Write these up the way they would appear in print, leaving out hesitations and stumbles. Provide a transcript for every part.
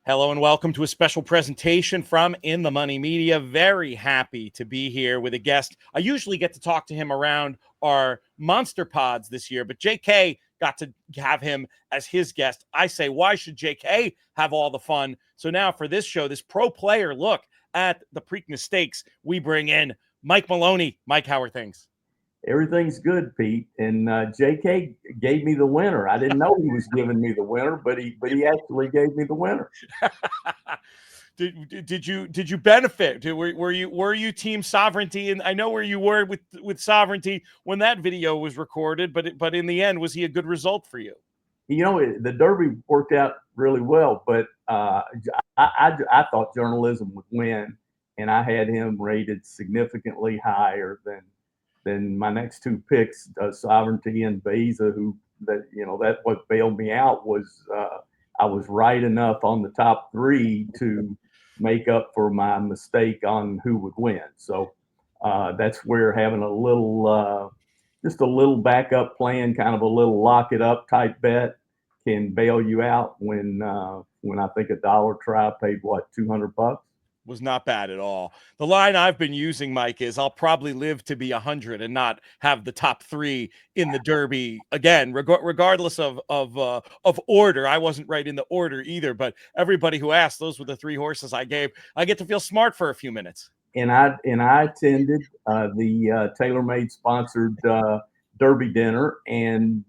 Hello and welcome to a special presentation from In the Money Media. Very happy to be here with a guest. I usually get to talk to him around our Monster Pods this year, but JK got to have him as his guest. I say, why should JK have all the fun? So now for this show, this pro player look at the Preakness Stakes, we bring in Mike Maloney. Mike, how are things? Everything's good, Pete. And JK gave me the winner. I didn't know he was giving me the winner, but he actually gave me the winner. Did you benefit? Were you team Sovereignty? And I know where you were with Sovereignty when that video was recorded, but in the end, was he a good result for you? You know, the Derby worked out really well, but I thought journalism would win, and I had him rated significantly higher than my next two picks, Sovereignty and Beza, that what bailed me out was I was right enough on the top three to make up for my mistake on who would win. So that's where having just a little backup plan, kind of a little lock it up type bet, can bail you out when I think a dollar try paid what, $200. Was not bad at all. The line I've been using, Mike, is I'll probably live to be 100 and not have the top three in the Derby again, regardless of order. I wasn't right in the order either, but everybody who asked, those were the three horses I gave. I get to feel smart for a few minutes. And I attended the TaylorMade sponsored Derby dinner, and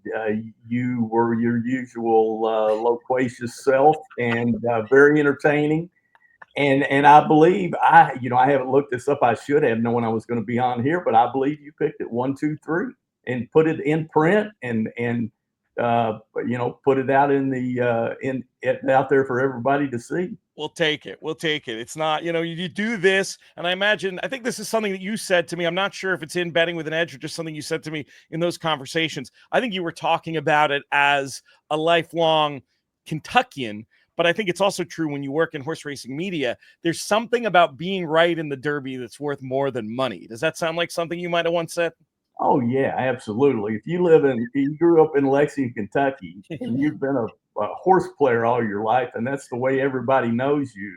you were your usual loquacious self and very entertaining. And I believe I haven't looked this up. I should have known I was going to be on here, but I believe you picked it 1, 2, 3 and put it in print and put it out out there for everybody to see. We'll take it. It's not, you do this. And I think this is something that you said to me. I'm not sure if it's in Betting with an Edge or just something you said to me in those conversations. I think you were talking about it as a lifelong Kentuckian. But I think it's also true when you work in horse racing media, there's something about being right in the Derby that's worth more than money. Does that sound like something you might have once said? Oh, yeah, absolutely. If you grew up in Lexington, Kentucky, and you've been a horse player all your life, and that's the way everybody knows you,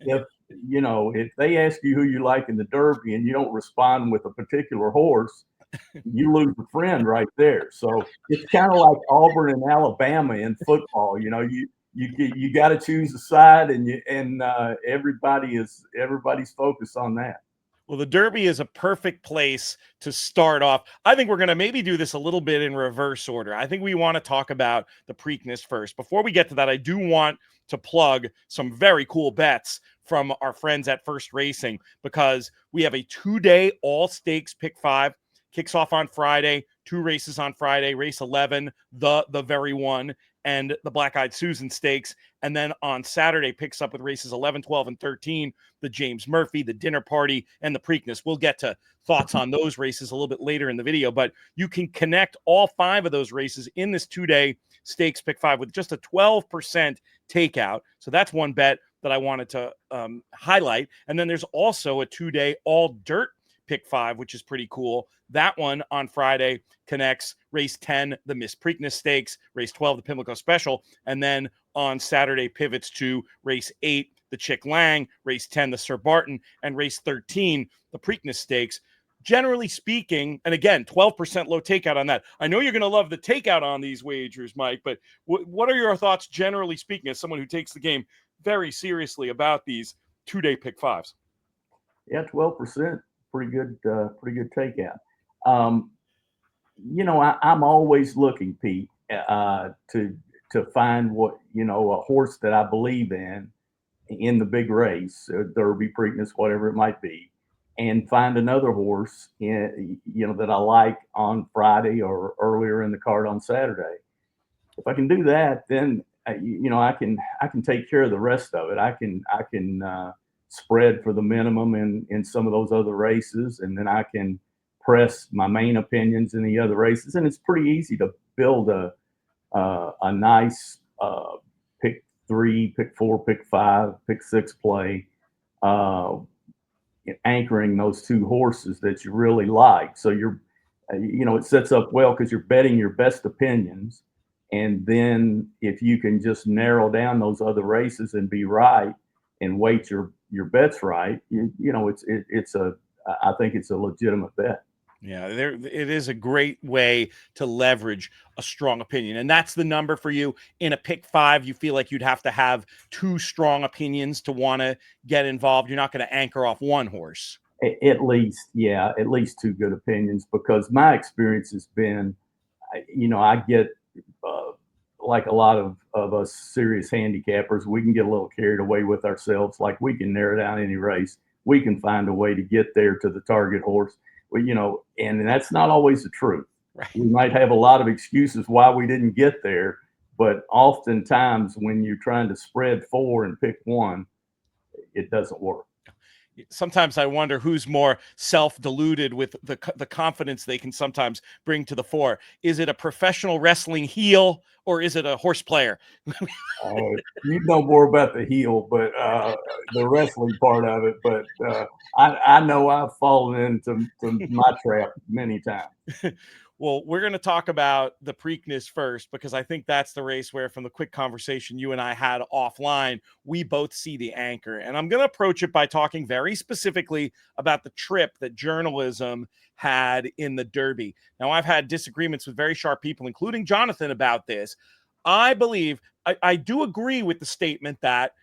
if they ask you who you like in the Derby and you don't respond with a particular horse, you lose a friend right there. So it's kind of like Auburn and Alabama in football. You got to choose a side, and everybody's focused on that. Well, the Derby is a perfect place to start off. I think we're going to maybe do this a little bit in reverse order. I think we want to talk about the Preakness first. Before we get to that, I do want to plug some very cool bets from our friends at First Racing, because we have a 2-day all stakes pick 5. Kicks off on Friday, 2 races on Friday, race 11, the very one, and the Black Eyed Susan Stakes. And then on Saturday picks up with races 11, 12, and 13, the James Murphy, the Dinner Party, and the Preakness. We'll get to thoughts on those races a little bit later in the video, but you can connect all 5 of those races in this 2-day stakes pick 5 with just a 12% takeout. So that's one bet that I wanted to highlight. And then there's also a 2-day all dirt pick 5, which is pretty cool. That one on Friday connects race 10, the Miss Preakness Stakes, race 12, the Pimlico Special, and then on Saturday pivots to race 8, the Chick Lang, race 10, the Sir Barton, and race 13, the Preakness Stakes. Generally speaking, and again, 12% low takeout on that. I know you're going to love the takeout on these wagers, Mike, but what are your thoughts, generally speaking, as someone who takes the game very seriously about these 2-day pick 5s? Yeah, 12%. Pretty good takeout. I'm always looking, Pete, to find a horse that I believe in the big race, Derby, Preakness, whatever it might be, and find another horse that I like on Friday or earlier in the card on Saturday. If I can do that, then I can take care of the rest of it. I can spread for the minimum in some of those other races, and then I can press my main opinions in the other races. And it's pretty easy to build a nice pick 3, pick 4, pick 5, pick 6 play, anchoring those 2 horses that you really like. So it sets up well because you're betting your best opinions, And then if you can just narrow down those other races and be right and weight your bets right, you know, it's a, I think it's a legitimate bet. Yeah, there it is a great way to leverage a strong opinion. And that's the number for you in a pick five. You feel like you'd have to have two strong opinions to want to get involved. You're not going to anchor off one horse. At least, yeah, at least two good opinions, because my experience has been, you know, I get uh, like a lot of us serious handicappers, we can get a little carried away with ourselves. Like we can narrow down any race, we can find a way to get there to the target horse. Well, you know, and that's not always the truth. Right. We might have a lot of excuses why we didn't get there, but oftentimes when you're trying to spread four and pick one, it doesn't work. Sometimes I wonder who's more self-deluded with the confidence they can sometimes bring to the fore. Is it a professional wrestling heel or is it a horse player? You know more about the heel, but the wrestling part of it. But I know I've fallen into my trap many times. Well, we're going to talk about the Preakness first, because I think that's the race where, from the quick conversation you and I had offline, we both see the anchor. And I'm going to approach it by talking very specifically about the trip that journalism had in the Derby. Now, I've had disagreements with very sharp people, including Jonathan, about this. I believe, I do agree with the statement that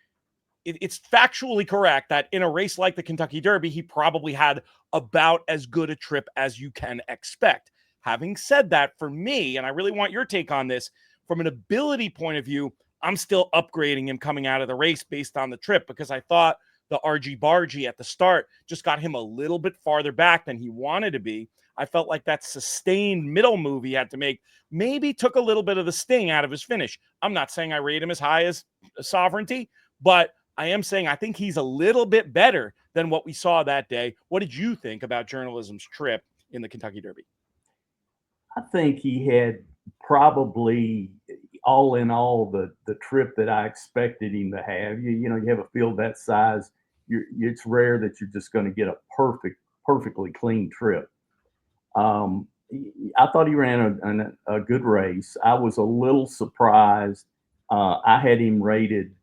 it's factually correct that in a race like the Kentucky Derby, he probably had about as good a trip as you can expect. Having said that, for me, and I really want your take on this, from an ability point of view, I'm still upgrading him coming out of the race based on the trip, because I thought the RG Bargy at the start just got him a little bit farther back than he wanted to be. I felt like that sustained middle move he had to make maybe took a little bit of the sting out of his finish. I'm not saying I rate him as high as Sovereignty, but I am saying I think he's a little bit better than what we saw that day. What did you think about journalism's trip in the Kentucky Derby? I think he had probably, all in all, the trip that I expected him to have. You know, you have a field that size, it's rare that you're just going to get a perfectly clean trip. Um, I thought he ran a good race. I was a little surprised. I had him rated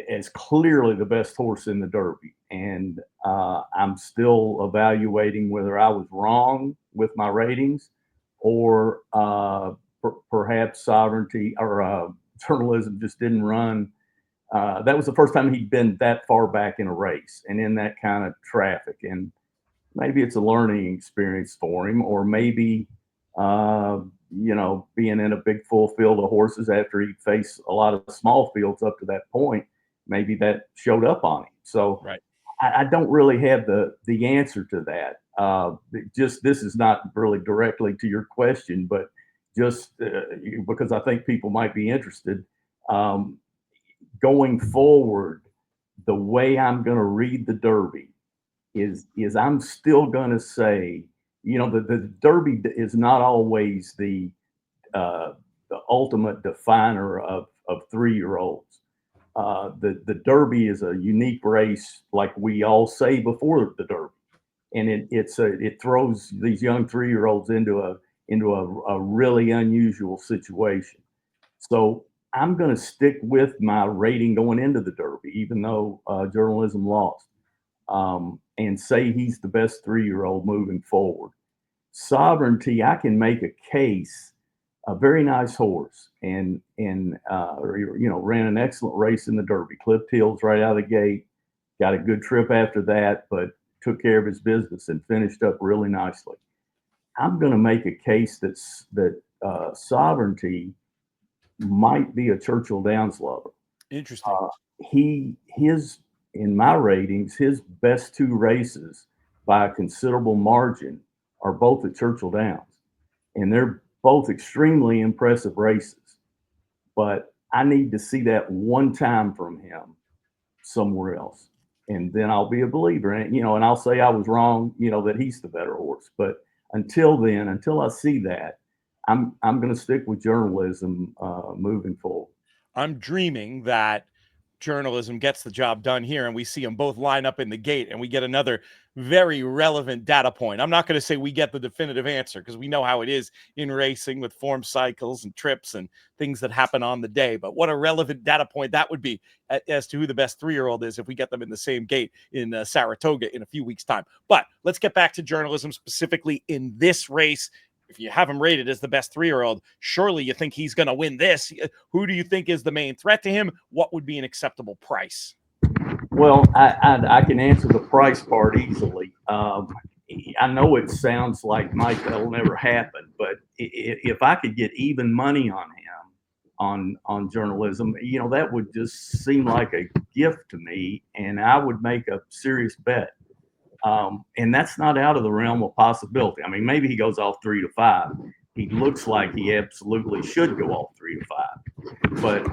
as clearly the best horse in the Derby, and I'm still evaluating whether I was wrong with my ratings, or perhaps Sovereignty or journalism just didn't run. That was the first time he'd been that far back in a race and in that kind of traffic, and maybe it's a learning experience for him, or maybe you know, being in a big full field of horses after he faced a lot of small fields up to that point, maybe that showed up on him. So Right. I don't really have the answer to that. Just this is not really directly to your question, but just because I think people might be interested. Um, Going forward, the way I'm going to read the Derby is I'm still going to say, you know, the Derby is not always the ultimate definer of 3-year-olds. The Derby is a unique race, like we all say before the Derby, and it throws these young 3-year-olds into a really unusual situation. So I'm going to stick with my rating going into the Derby, even though journalism lost, and say he's the best 3-year-old moving forward. Sovereignty, I can make a case. A very nice horse, and you know, ran an excellent race in the Derby. Clipped heels right out of the gate. Got a good trip after that, but took care of his business and finished up really nicely. I'm going to make a case that Sovereignty might be a Churchill Downs lover. Interesting. His in my ratings, his best two races by a considerable margin are both at Churchill Downs, and they're both extremely impressive races. But I need to see that one time from him somewhere else, and then I'll be a believer. And you know, and I'll say I was wrong. You know, that he's the better horse. But until then, until I see that, I'm going to stick with journalism moving forward. I'm dreaming that journalism gets the job done here and we see them both line up in the gate and we get another very relevant data point. I'm not going to say we get the definitive answer because we know how it is in racing with form cycles and trips and things that happen on the day. But what a relevant data point that would be as to who the best 3-year-old is if we get them in the same gate in Saratoga in a few weeks' time. But let's get back to journalism, specifically in this race. If you have him rated as the best 3-year-old, surely you think he's going to win this. Who do you think is the main threat to him? What would be an acceptable price? Well, I can answer the price part easily. I know it sounds like, Mike, that'll never happen, but if I could get even money on him on journalism, that would just seem like a gift to me, and I would make a serious bet. And that's not out of the realm of possibility. I mean, maybe he goes off 3 to 5. He looks like he absolutely should go off 3 to 5, but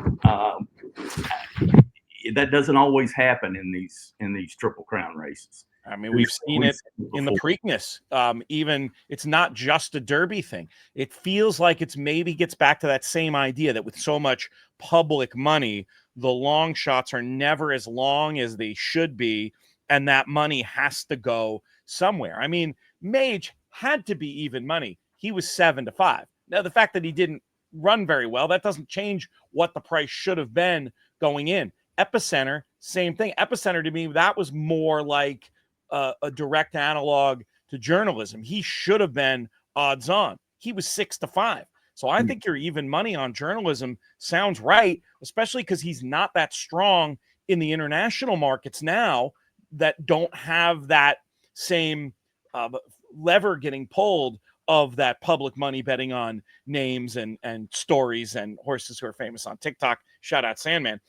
that doesn't always happen in these Triple Crown races. I mean, we've seen it in the Preakness. Even it's not just a Derby thing. It feels like it's maybe gets back to that same idea that with so much public money, the long shots are never as long as they should be, and that money has to go somewhere. I mean, Mage had to be even money. He was 7 to 5. Now, the fact that he didn't run very well, that doesn't change what the price should have been going in. Epicenter, same thing. Epicenter, to me, that was more like a direct analog to journalism. He should have been odds on. He was 6 to 5. So I think your even money on journalism sounds right, especially because he's not that strong in the international markets now that don't have that same lever getting pulled of that public money betting on names and stories and horses who are famous on TikTok. Shout out Sandman.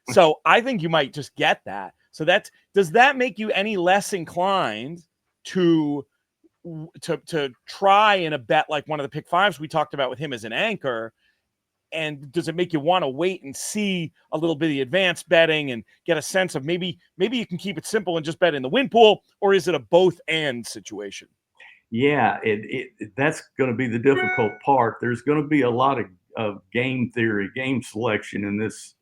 So I think you might just get that. So does that make you any less inclined to try in a bet like one of the pick fives we talked about with him as an anchor? And does it make you want to wait and see a little bit of the advanced betting and get a sense of maybe you can keep it simple and just bet in the win pool, or is it a both and situation? Yeah, that's going to be the difficult part. There's going to be a lot of game theory, game selection in this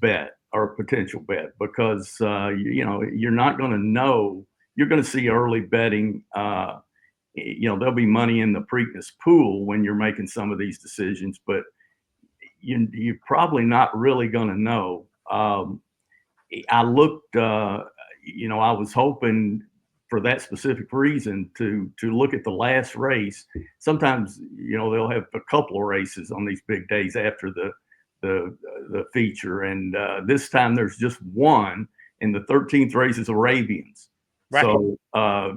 bet or potential bet, because you're not going to know. You're going to see early betting. There'll be money in the Preakness pool when you're making some of these decisions, but you're probably not really going to know. I looked. I was hoping, for that specific reason, to look at the last race. Sometimes they'll have a couple of races on these big days after the feature, and this time there's just one, and the 13th race is Arabians. Right. So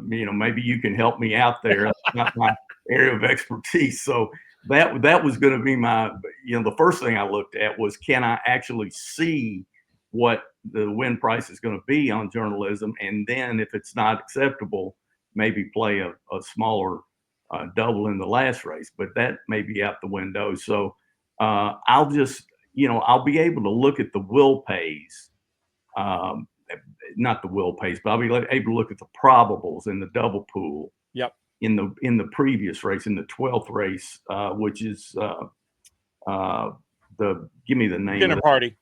maybe you can help me out there. That's not my area of expertise. So that was going to be my the first thing I looked at was, can I actually see what the win price is going to be on journalism, and then if it's not acceptable, maybe play a smaller double in the last race, but that may be out the window. So I'll just I'll be able to look at the will pays, not the will pays, but I'll be able to look at the probables in the double pool. Yep. In the previous race, in the 12th race, which is give me the name. Dinner Party.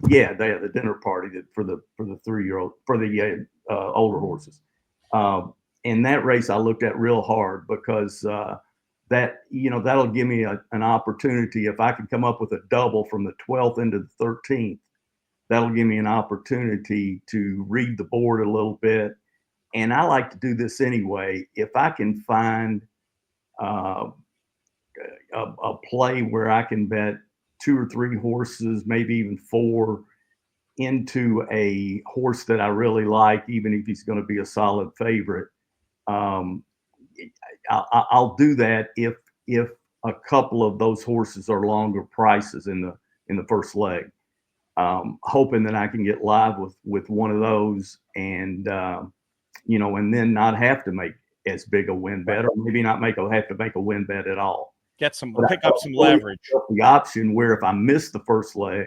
Yeah, the dinner party for the 3-year-old, for the older horses. In that race, I looked at real hard, because that'll give me an opportunity. If I can come up with a double from the 12th into the 13th, that'll give me an opportunity to read the board a little bit. And I like to do this anyway. If I can find a play where I can bet 2 or 3 horses, maybe even 4, into a horse that I really like, even if he's going to be a solid favorite, I'll do that if a couple of those horses are longer prices in the first leg, hoping that I can get live with one of those, and and then not have to make as big a win bet, or maybe not have to make a win bet at all. Pick up some leverage. The option where if I miss the first leg,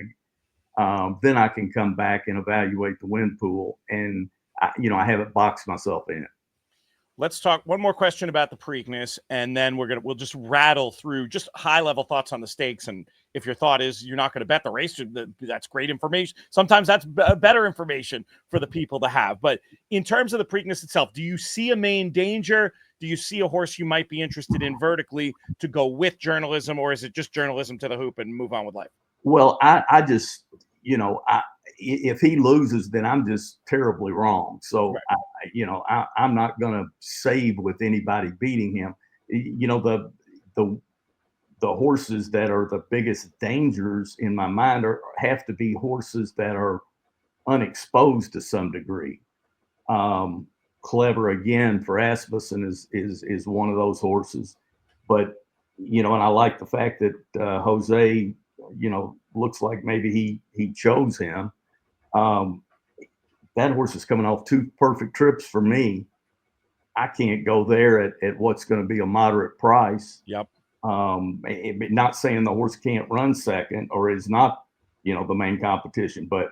then I can come back and evaluate the win pool, and I haven't boxed myself in. Let's talk one more question about the Preakness, and then we'll just rattle through just high level thoughts on the stakes and if your thought is you're not going to bet the race, that's great information. Sometimes that's better information for the people to have. But in terms of the Preakness itself, do you see a main danger? Do you see a horse you might be interested in vertically to go with journalism, or is it just journalism to the hoop and move on with life? Well, I just, if he loses, then I'm just terribly wrong. So, right. I'm not going to save with anybody beating him. The horses that are the biggest dangers in my mind have to be horses that are unexposed to some degree. Clever again for Asmussen is one of those horses, but and I like the fact that Jose, looks like maybe he chose him. That horse is coming off 2 perfect trips for me. I can't go there at what's going to be a moderate price. Yep. Not saying the horse can't run second or is not, the main competition, but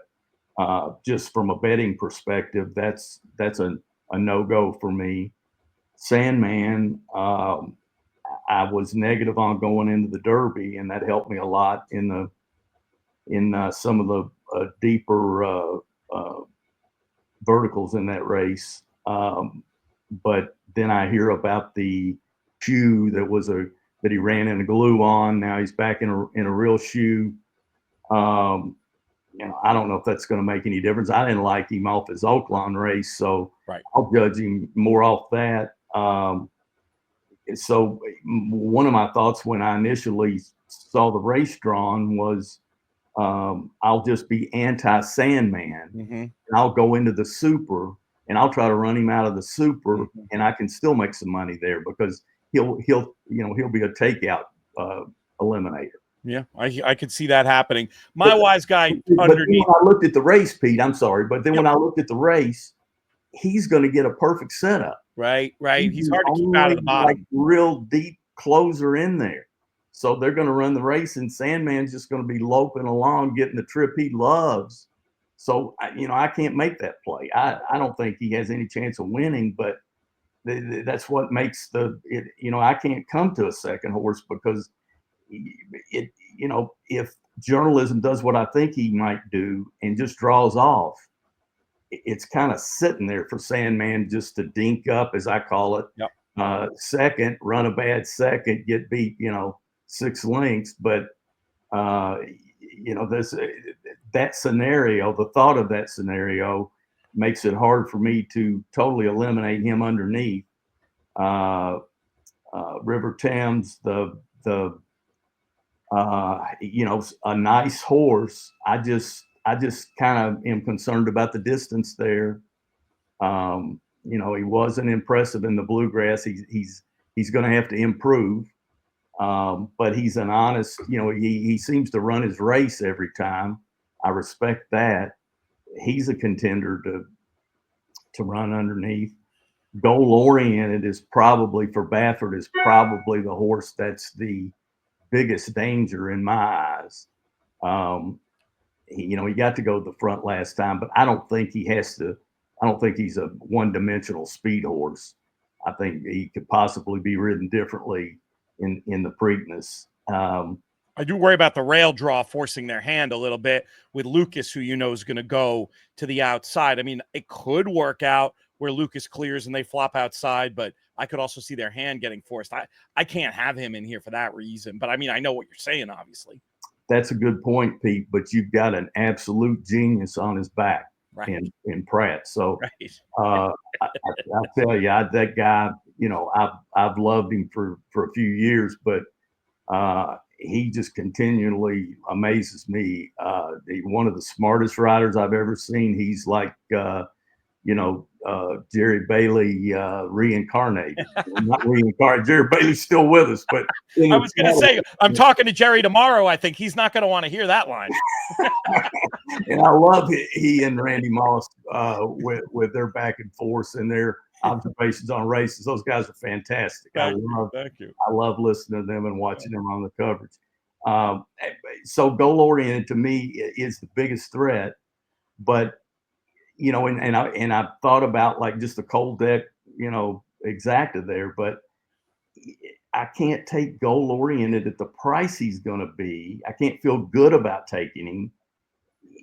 just from a betting perspective, that's a no-go for me. Sandman, I was negative on going into the Derby, and that helped me a lot in some of the deeper verticals in that race. But then I hear about the shoe that he ran in a glue on. Now he's back in a real shoe. I don't know if that's going to make any difference. I didn't like him off his Oaklawn race, so right. I'll judge him more off that. So one of my thoughts when I initially saw the race drawn was I'll just be anti-Sandman. Mm-hmm. And I'll go into the Super, and I'll try to run him out of the Super, mm-hmm. and I can still make some money there because he'll be a takeout eliminator. Yeah, I could see that happening. My wise guy underneath. When I looked at the race, Pete, I'm sorry, but then when I looked at the race, he's going to get a perfect setup. Right. He's hard to keep out of the bottom. Like real deep closer in there. So they're going to run the race, and Sandman's just going to be loping along, getting the trip he loves. So, I can't make that play. I don't think he has any chance of winning, but that's what makes I can't come to a second horse because if journalism does what I think he might do and just draws off, it's kind of sitting there for Sandman just to dink up, as I call it. Yep. Second, run a bad second, get beat, 6 lengths. But, that scenario, the thought of that scenario makes it hard for me to totally eliminate him underneath. River Thames, a nice horse. I just kind of am concerned about the distance there. He wasn't impressive in the Bluegrass. He's going to have to improve. But he's an honest, he seems to run his race every time. I respect that. He's a contender to run underneath. Goal oriented is probably for Baffert is probably the horse that's the biggest danger in my eyes. He got to go to the front last time, but I don't think he has to. I don't think he's a one-dimensional speed horse. I think he could possibly be ridden differently in the Preakness. I do worry about the rail draw forcing their hand a little bit with Lucas, who is going to go to the outside. I mean, it could work out where Lucas clears and they flop outside, but I could also see their hand getting forced. I can't have him in here for that reason. But I mean, I know what you're saying, obviously. That's a good point, Pete, but you've got an absolute genius on his back. Right. In Pratt. So right. I tell you, that guy, I've loved him for a few years, but he just continually amazes me. He's one of the smartest riders I've ever seen. He's like, Jerry Bailey reincarnated. Not reincarnated. Jerry Bailey's still with us, but I was going to say, I'm talking to Jerry tomorrow. I think he's not going to want to hear that line. And I love he and Randy Moss with their back and forth and their observations on races. Those guys are fantastic. Thank you. I love listening to them and watching them on the coverage. So goal oriented to me is the biggest threat, but and I've thought about like just a cold deck, exacta there, but I can't take goal oriented at the price he's going to be. I can't feel good about taking him,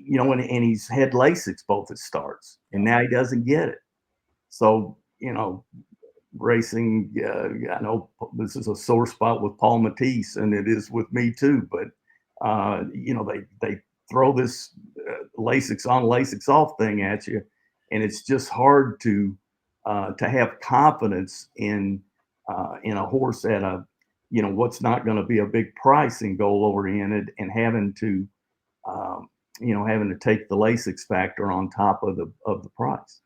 and he's had Lasix both his starts, and now he doesn't get it. So, racing, I know this is a sore spot with Paul Matisse, and it is with me too, but, they throw this Lasix on, Lasix off thing at you, and it's just hard to have confidence in a horse at what's not going to be a big price in goal oriented, and having to take the Lasix factor on top of the price.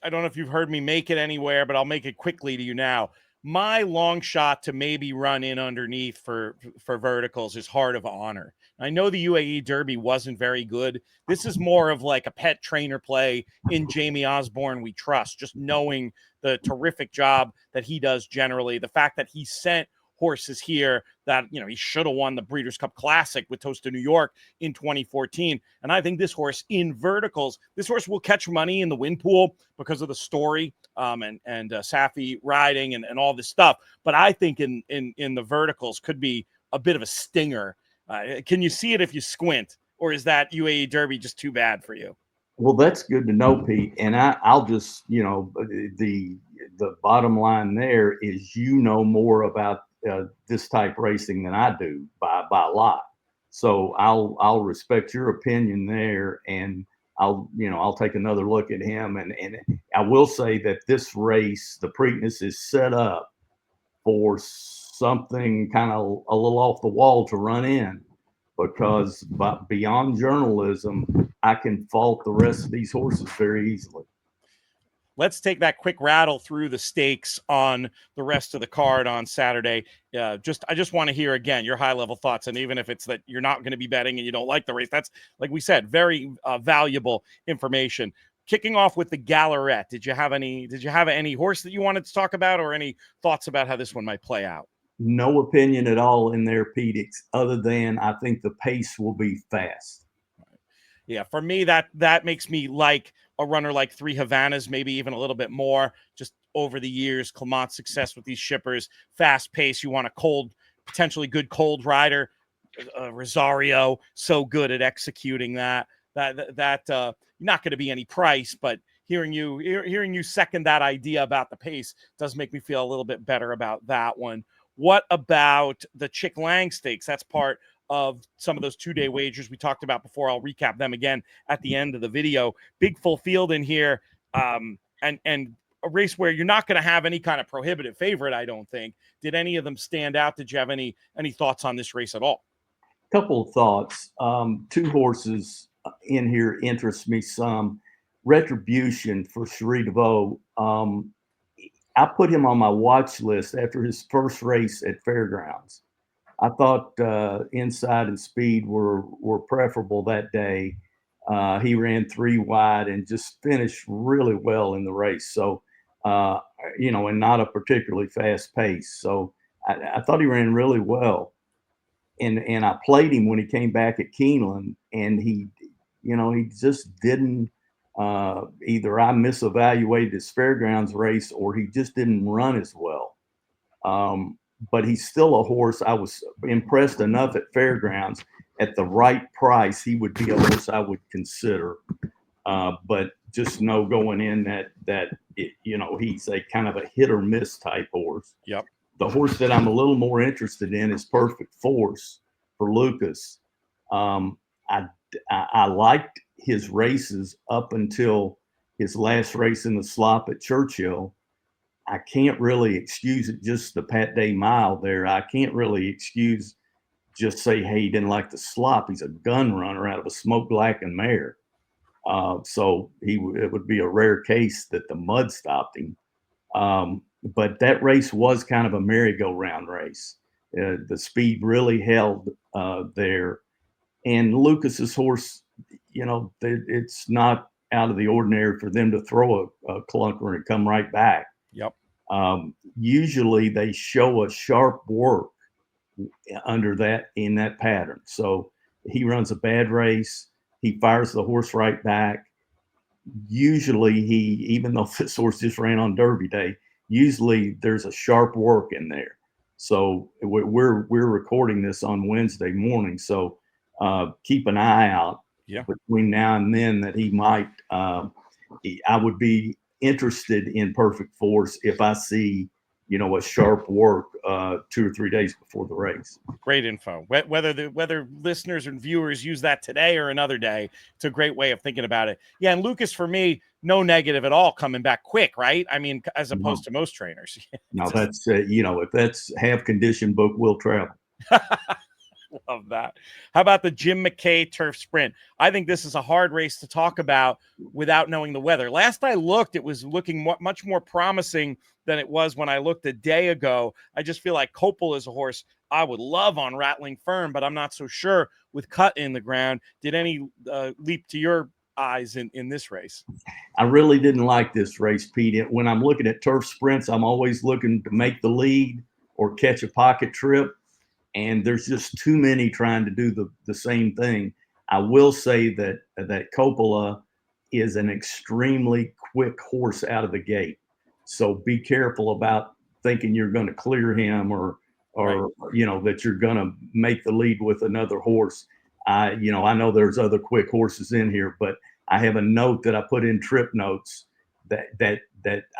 I don't know if you've heard me make it anywhere, but I'll make it quickly to you now. My long shot to maybe run in underneath for verticals is Heart of Honor. I know the UAE Derby wasn't very good. This is more of like a pet trainer play in Jamie Osborne we trust, just knowing the terrific job that he does generally. The fact that he sent horses here that, he should have won the Breeders' Cup Classic with Toast of New York in 2014. And I think this horse in verticals, this horse will catch money in the win pool because of the story and Safi riding and all this stuff. But I think in the verticals could be a bit of a stinger. Can you see it if you squint, or is that UAE Derby just too bad for you? Well, that's good to know, Pete. And I'll just, the bottom line there is, more about this type racing than I do by a lot. So I'll respect your opinion there, and I'll take another look at him. And I will say that this race, the Preakness, is set up for something kind of a little off the wall to run in, because beyond journalism, I can fault the rest of these horses very easily. Let's take that quick rattle through the stakes on the rest of the card on Saturday. I just want to hear again your high level thoughts, and even if it's that you're not going to be betting and you don't like the race, that's, like we said, very valuable information. Kicking off with the Gallarette, did you have any horse that you wanted to talk about, or any thoughts about how this one might play out? No opinion at all in there, Pete, other than I think the pace will be fast. Yeah, for me, that makes me like a runner like Three Havanas, maybe even a little bit more. Just over the years, Clement's success with these shippers, fast pace. You want a potentially good cold rider. Rosario, so good at executing that. Not going to be any price, but hearing you second that idea about the pace does make me feel a little bit better about that one. What about the Chick Lang Stakes? That's part of some of those 2-day wagers we talked about before. I'll recap them again at the end of the video. Big full field in here, and a race where you're not going to have any kind of prohibitive favorite, I don't think. Did any of them stand out? Did you have any thoughts on this race at all? Couple of thoughts. 2 horses in here interest me some. Retribution for Cherie DeVoe. I put him on my watch list after his first race at Fairgrounds. I thought inside and speed were preferable that day. He ran 3 wide and just finished really well in the race. So, and not a particularly fast pace. So I thought he ran really well. And I played him when he came back at Keeneland, and he just didn't. Either I misevaluated his Fairgrounds race, or he just didn't run as well. But he's still a horse. I was impressed enough at Fairgrounds. At the right price, he would be a horse I would consider. But just know going in that he's a kind of a hit or miss type horse. Yep. The horse that I'm a little more interested in is Perfect Force for Lucas. I liked his races up until his last race in the slop at Churchill. I can't really excuse it, just the Pat Day mile there. I can't really just say, hey, he didn't like the slop. He's a gun runner out of a smoke blackened mare. So it would be a rare case that the mud stopped him. But that race was kind of a merry-go-round race. The speed really held there. And Lucas's horse, it's not out of the ordinary for them to throw a clunker and come right back. Yep. Usually they show a sharp work in that pattern. So he runs a bad race. He fires the horse right back. Usually even though this horse just ran on Derby Day, usually there's a sharp work in there. So we're recording this on Wednesday morning. So keep an eye out between now and then that he might. I would be interested in Perfect Force if I see, a sharp work 2 or 3 days before the race. Great info. Whether listeners and viewers use that today or another day, it's a great way of thinking about it. Yeah, and Lucas, for me, no negative at all, coming back quick, right? I mean, as opposed to most trainers. No, that's if that's half condition book, we'll travel. Love that. How about the Jim McKay Turf Sprint? I think this is a hard race to talk about without knowing the weather. Last I looked, it was looking much more promising than it was when I looked a day ago. I just feel like Copel is a horse I would love on Rattling Firm, but I'm not so sure with Cut in the ground. Did any leap to your eyes in this race? I really didn't like this race, Pete. When I'm looking at turf sprints, I'm always looking to make the lead or catch a pocket trip. And there's just too many trying to do the same thing. I will say that Coppola is an extremely quick horse out of the gate. So be careful about thinking you're going to clear him or that you're going to make the lead with another horse. I know there's other quick horses in here, but I have a note that I put in trip notes that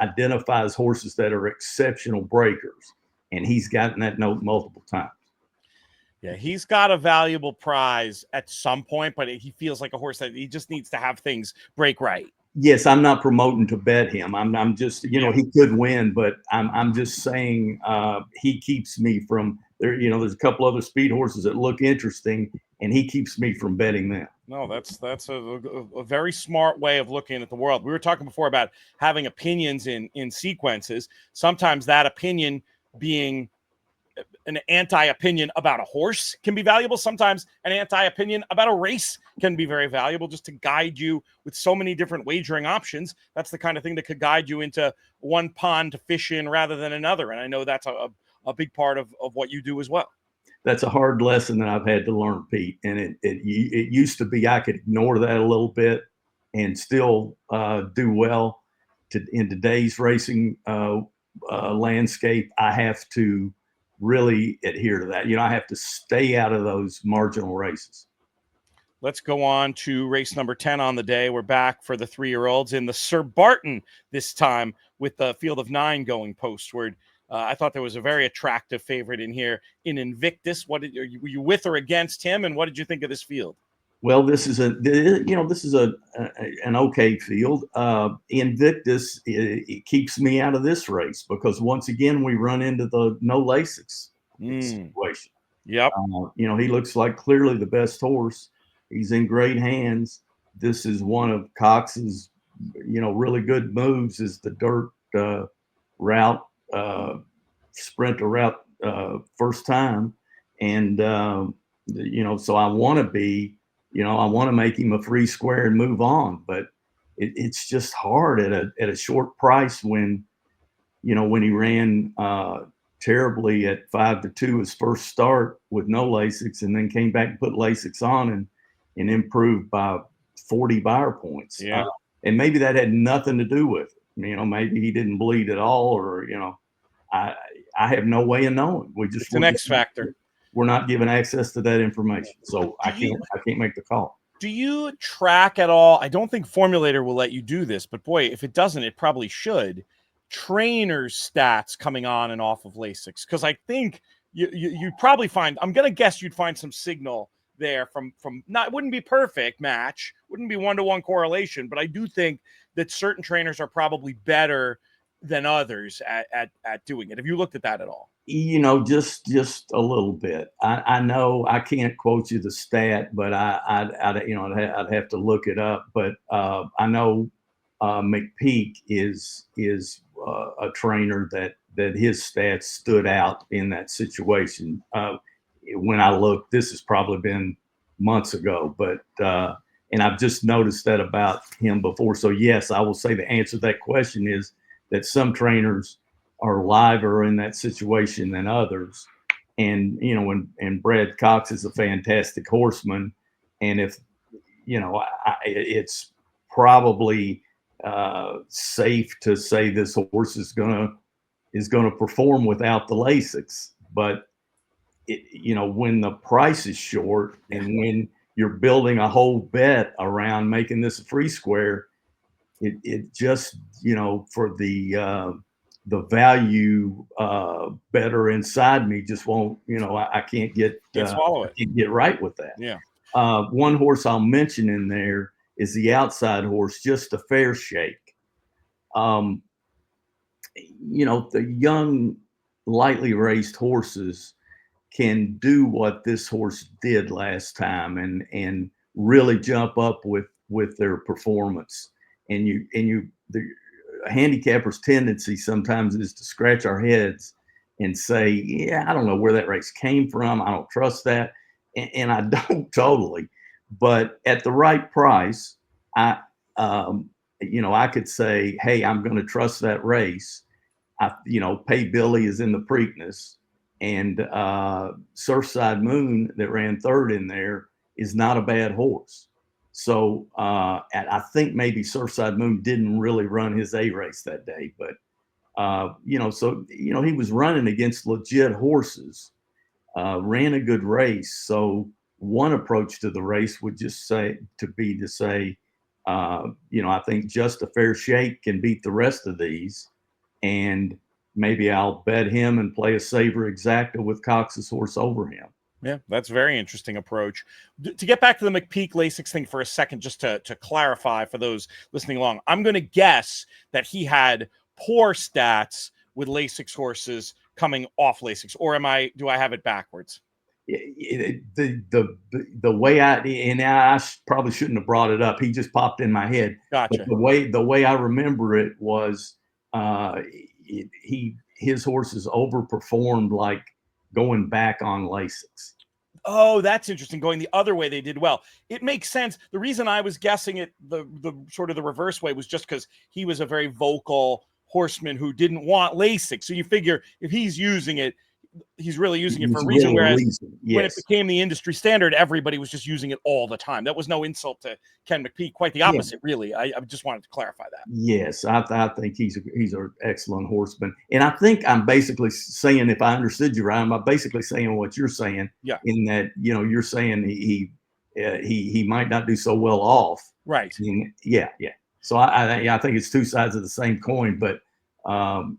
identifies horses that are exceptional breakers. And he's gotten that note multiple times. Yeah, he's got a valuable prize at some point, but he feels like a horse that he just needs to have things break right. Yes, I'm not promoting to bet him. I'm just, he could win, but I'm just saying he keeps me from there. There's a couple other speed horses that look interesting, and he keeps me from betting them. No, that's a very smart way of looking at the world. We were talking before about having opinions in sequences. Sometimes that opinion being an anti-opinion about a horse can be valuable. Sometimes an anti-opinion about a race can be very valuable, just to guide you with so many different wagering options. That's the kind of thing that could guide you into one pond to fish in rather than another. And I know that's a big part of what you do as well. That's a hard lesson that I've had to learn, Pete. And it used to be I could ignore that a little bit and still do well. In today's racing landscape, I have to really adhere to that. I have to stay out of those marginal races. Let's go on to race number 10 on the day. We're back for the 3-year-olds in the Sir Barton this time, with the field of 9 going postward. I thought there was a very attractive favorite in here in Invictus. Were you with or against him, and what did you think of this field? Well, this is an okay field. Invictus, it keeps me out of this race because once again we run into the no Lasix situation. Yep. He looks like clearly the best horse. He's in great hands. This is one of Cox's, really good moves, is the dirt route, sprint or route first time, and so I want to be. I want to make him a free square and move on, but it's just hard at a short price when he ran terribly at 5-2 his first start with no Lasix, and then came back and put Lasix on and improved by 40 buyer points. Yeah. And maybe that had nothing to do with it. Maybe he didn't bleed at all, or I have no way of knowing. It's an X factor. We're not given access to that information, so I can't make the call. Do you track at all? I don't think Formulator will let you do this, but boy, if it doesn't, it probably should. Trainers' stats coming on and off of Lasix, because I think you probably find. I'm gonna guess you'd find some signal there from not. It wouldn't be perfect match, wouldn't be 1-to-1 correlation, but I do think that certain trainers are probably better than others at doing it. Have you looked at that at all? Just a little bit. I know I can't quote you the stat, but I'd have to look it up. But I know McPeak is a trainer that his stats stood out in that situation. When I looked, this has probably been months ago, but and I've just noticed that about him before. So yes, I will say the answer to that question is that some trainers are liver in that situation than others. And, and Brad Cox is a fantastic horseman. And if, it's probably safe to say this horse is going to perform without the Lasix, but when the price is short and when you're building a whole bet around making this a free square, it just, for the value better inside me just won't, I can't get swallow it. I can't get right with that. Yeah. One horse I'll mention in there is the outside horse, Just a Fair Shake. The young, lightly raced horses can do what this horse did last time and really jump up with their performance. And the handicapper's tendency sometimes is to scratch our heads and say, yeah, I don't know where that race came from. I don't trust that. And I don't totally, but at the right price, I could say, hey, I'm going to trust that race. Pay Billy is in the Preakness, and Surfside Moon that ran third in there is not a bad horse. So I think maybe Surfside Moon didn't really run his A race that day, but he was running against legit horses, ran a good race. So one approach to the race would just say, I think Just a Fair Shake can beat the rest of these, and maybe I'll bet him and play a saver exacta with Cox's horse over him. Yeah, that's a very interesting approach. To get back to the McPeak Lasix thing for a second, just to clarify for those listening along, I'm going to guess that he had poor stats with Lasix horses coming off Lasix, or do I have it backwards? The way I probably shouldn't have brought it up. He just popped in my head. Gotcha. But the way I remember it was his horses overperformed, like going back on Lasix. Oh, that's interesting. Going the other way, they did well. It makes sense. The reason I was guessing it the sort of the reverse way was just because he was a very vocal horseman who didn't want Lasix. So you figure if he's using it, he's really using it for a reason. Whereas when it became the industry standard, everybody was just using it all the time. That was no insult to Ken McPeak. Quite the opposite, really. I just wanted to clarify that. Yes, I think he's an excellent horseman, and I think I'm basically saying, if I understood you right, I'm basically saying what you're saying. Yeah. In that, you're saying he might not do so well off. Right. Yeah. So I think it's two sides of the same coin, but while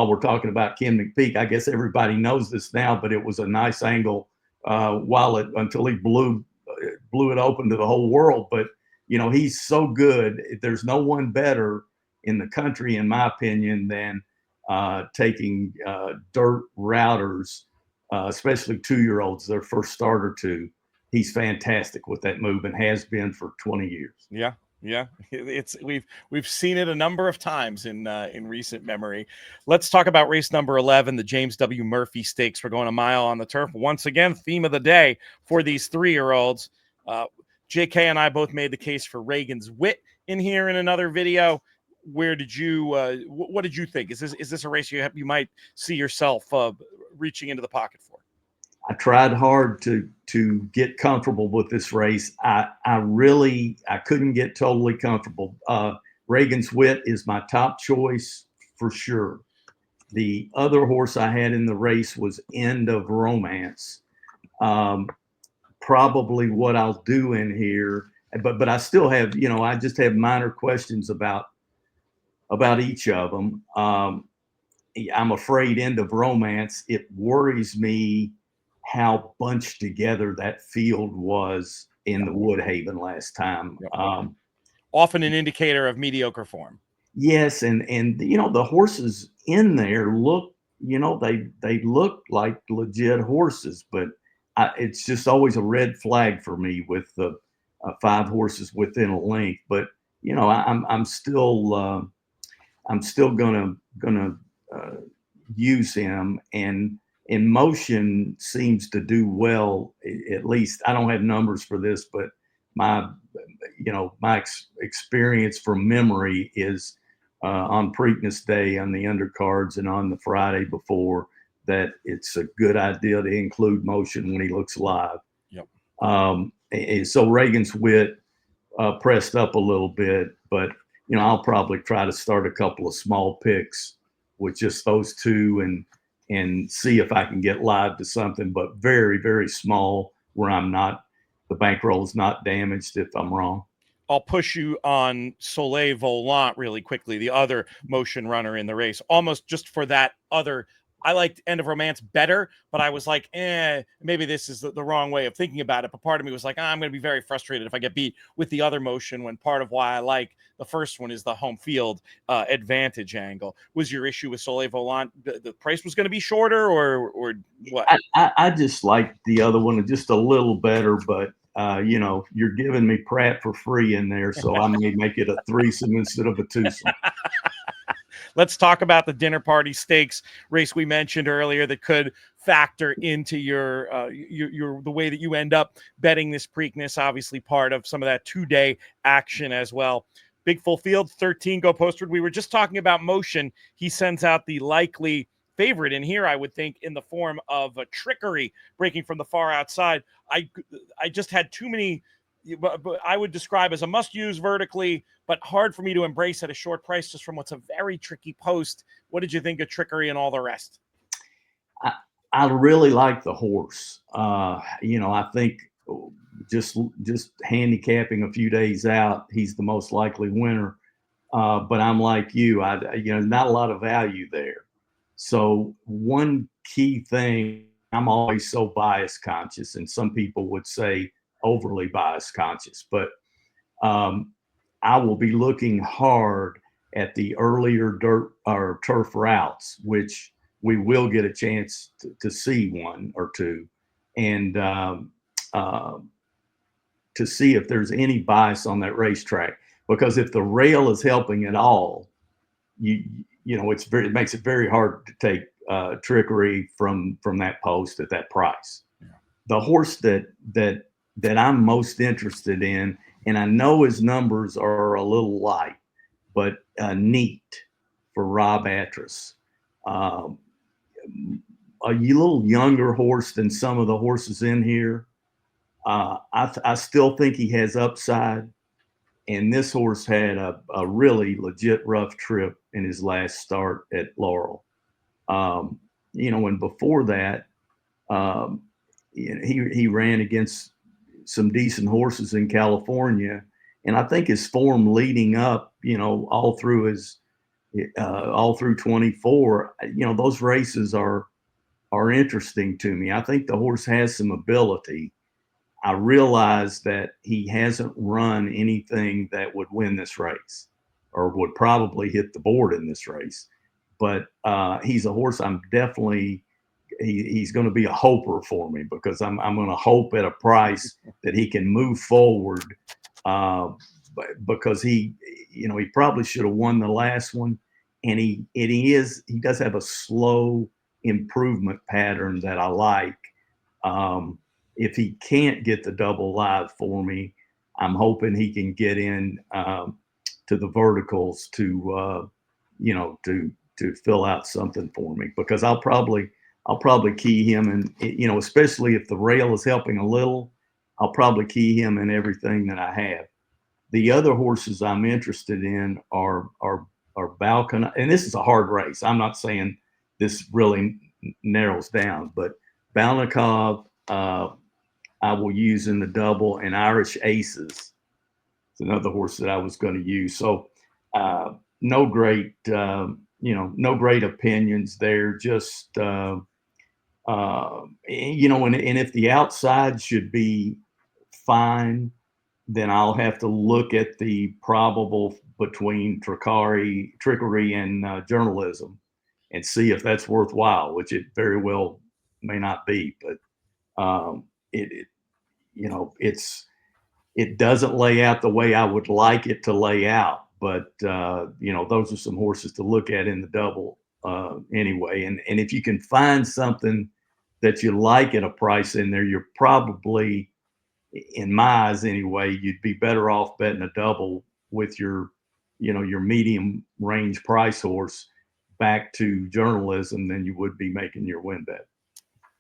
we're talking about Ken McPeak, I guess everybody knows this now, but it was a nice angle until he blew it open to the whole world. But he's so good. There's no one better in the country, in my opinion, than taking dirt routers, especially 2-year-olds, their first start or two. He's fantastic with that move and has been for 20 years. Yeah. Yeah, we've seen it a number of times in recent memory. Let's talk about race number 11, the James W. Murphy Stakes. We're going a mile on the turf. Once again, theme of the day for these 3-year-olds. JK and I both made the case for Reagan's Wit in here in another video. Where did you? What did you think? Is this a race you might see yourself reaching into the pocket for? I tried hard to get comfortable with this race. I couldn't get totally comfortable. Reagan's Wit is my top choice for sure. The other horse I had in the race was End of Romance. Probably what I'll do in here, but I still have, I just have minor questions about each of them. I'm afraid End of Romance, it worries me how bunched together that field was in the Woodhaven last time. Often an indicator of mediocre form. Yes, and the horses in there look, they look like legit horses, but it's just always a red flag for me with the 5 horses within a length. But I'm still gonna use him, and In Motion seems to do well. At least I don't have numbers for this, but my experience from memory is on Preakness Day on the undercards and on the Friday before that it's a good idea to include Motion when he looks live. Yep. So Reagan's Wit pressed up a little bit, but I'll probably try to start a couple of small picks with just those two, and and see if I can get live to something, but very, very small where the bankroll is not damaged if I'm wrong. I'll push you on Soleil Volant really quickly, the other motion runner in the race, almost just for that other. I liked End of Romance better, but I was like, maybe this is the wrong way of thinking about it. But part of me was like, I'm going to be very frustrated if I get beat with the other motion, when part of why I like the first one is the home field advantage angle. Was your issue with Soleil Volant the price was going to be shorter, or what? I just like the other one just a little better, but you're giving me Pratt for free in there, so I may make it a threesome instead of a twosome. Let's talk about the dinner party stakes race we mentioned earlier that could factor into your the way that you end up betting this Preakness. Obviously, part of some of that 2-day action as well. Big full field, 13 go postward. We were just talking about motion. He sends out the likely favorite in here, I would think, in the form of a Trickery breaking from the far outside. I just had too many. But I would describe as a must-use vertically, but hard for me to embrace at a short price just from what's a very tricky post. What did you think of Trickery and all the rest? I really like the horse. I think just handicapping a few days out, he's the most likely winner. But I'm like you, not a lot of value there. So one key thing, I'm always so bias conscious, and some people would say overly bias conscious, but I will be looking hard at the earlier dirt or turf routes, which we will get a chance to see one or two, and uh, to see if there's any bias on that racetrack. Because if the rail is helping at all, it makes it very hard to take Trickery from that post at that price. Yeah. The horse that I'm most interested in, and I know his numbers are a little light, but Neat for Rob Atras. A little younger horse than some of the horses in here. I still think he has upside. And this horse had a really legit rough trip in his last start at Laurel. And before that, he ran against some decent horses in California. And I think his form leading up, all through 24, those races are interesting to me. I think the horse has some ability. I realize that he hasn't run anything that would win this race or would probably hit the board in this race. But he's a horse I'm definitely he's going to be a hoper for me, because I'm going to hope at a price that he can move forward, because he probably should have won the last one, and he does have a slow improvement pattern that I like. If he can't get the double live for me, I'm hoping he can get in to the verticals to fill out something for me, because I'll probably key him, and especially if the rail is helping a little, I'll probably key him in everything that I have. The other horses I'm interested in are Balkan, and this is a hard race. I'm not saying this really narrows down, but Balnikov, I will use in the double, and Irish Aces. It's another horse that I was going to use. So no great opinions there. Just and if the outside should be fine, then I'll have to look at the probable between Trickery and Journalism, and see if that's worthwhile, which it very well may not be. But it doesn't lay out the way I would like it to lay out, but those are some horses to look at in the double anyway. And if you can find something that you like at a price in there, you're probably, in my eyes anyway, you'd be better off betting a double with your medium range price horse back to Journalism than you would be making your win bet.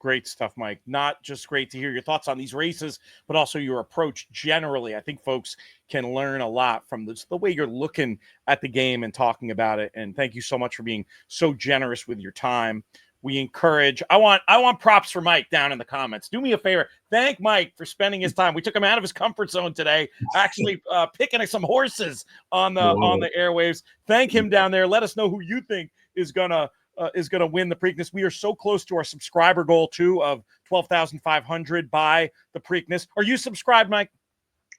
Great stuff, Mike. Not just great to hear your thoughts on these races, but also your approach generally. I think folks can learn a lot from the way you're looking at the game and talking about it. And thank you so much for being so generous with your time. we encourage. I want props for Mike down in the comments. Do me a favor. Thank Mike for spending his time. We took him out of his comfort zone today, actually picking some horses on the airwaves. Thank him down there. Let us know who you think is gonna win the Preakness. We are so close to our subscriber goal too of 12,500 by the Preakness. Are you subscribed, Mike?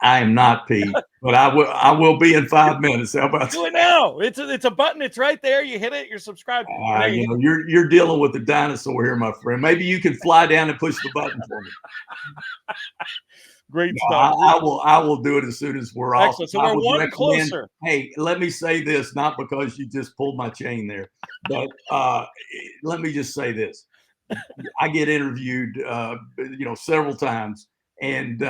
I am not, Pete, but I will be in 5 minutes. How about do it now? It's a button. It's right there. You hit it. You're subscribed. You're dealing with the dinosaur here, my friend. Maybe you can fly down and push the button for me. Great stuff. I will do it as soon as we're off. Excellent. So we're one closer. Hey, let me say this, not because you just pulled my chain there, but let me just say this. I get interviewed, several times, and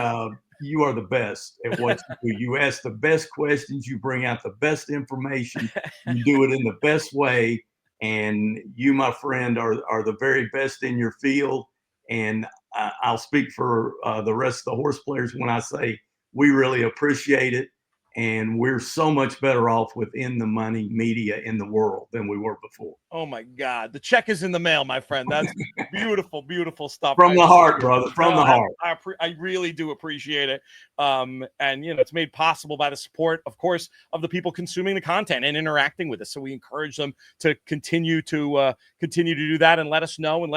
you are the best at what you do. You ask the best questions, you bring out the best information, you do it in the best way, and you, my friend, are the very best in your field. And I'll speak for the rest of the horse players when I say we really appreciate it. And we're so much better off within the money media in the world than we were before. Oh my God. The check is in the mail, my friend. That's beautiful, beautiful stuff. From the heart, brother. From the heart. I really do appreciate it. And it's made possible by the support, of course, of the people consuming the content and interacting with us. So we encourage them to continue to do that and let us know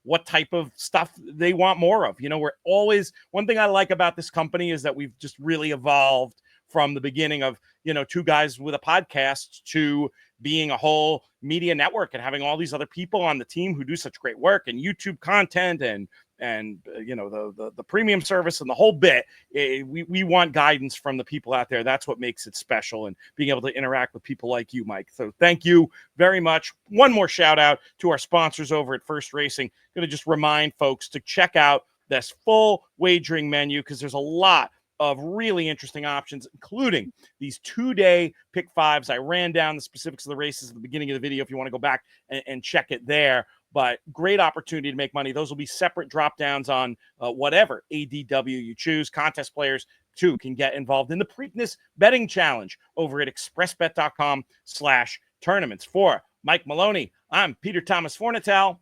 what type of stuff they want more of. We're always, one thing I like about this company is that we've just really evolved from the beginning of, two guys with a podcast to being a whole media network and having all these other people on the team who do such great work and YouTube content and the premium service and the whole bit. We want guidance from the people out there. That's what makes it special, and being able to interact with people like you, Mike. So thank you very much. One more shout out to our sponsors over at First Racing. Going to just remind folks to check out this full wagering menu because there's a lot of really interesting options, including these 2-day pick fives. I ran down the specifics of the races at the beginning of the video if you want to go back and check it there. But great opportunity to make money. Those will be separate drop downs on whatever ADW you choose. Contest players, too, can get involved in the Preakness betting challenge over at expressbet.com/tournaments. For Mike Maloney, I'm Peter Thomas Fornatel.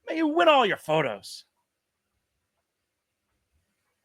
May you win all your photos.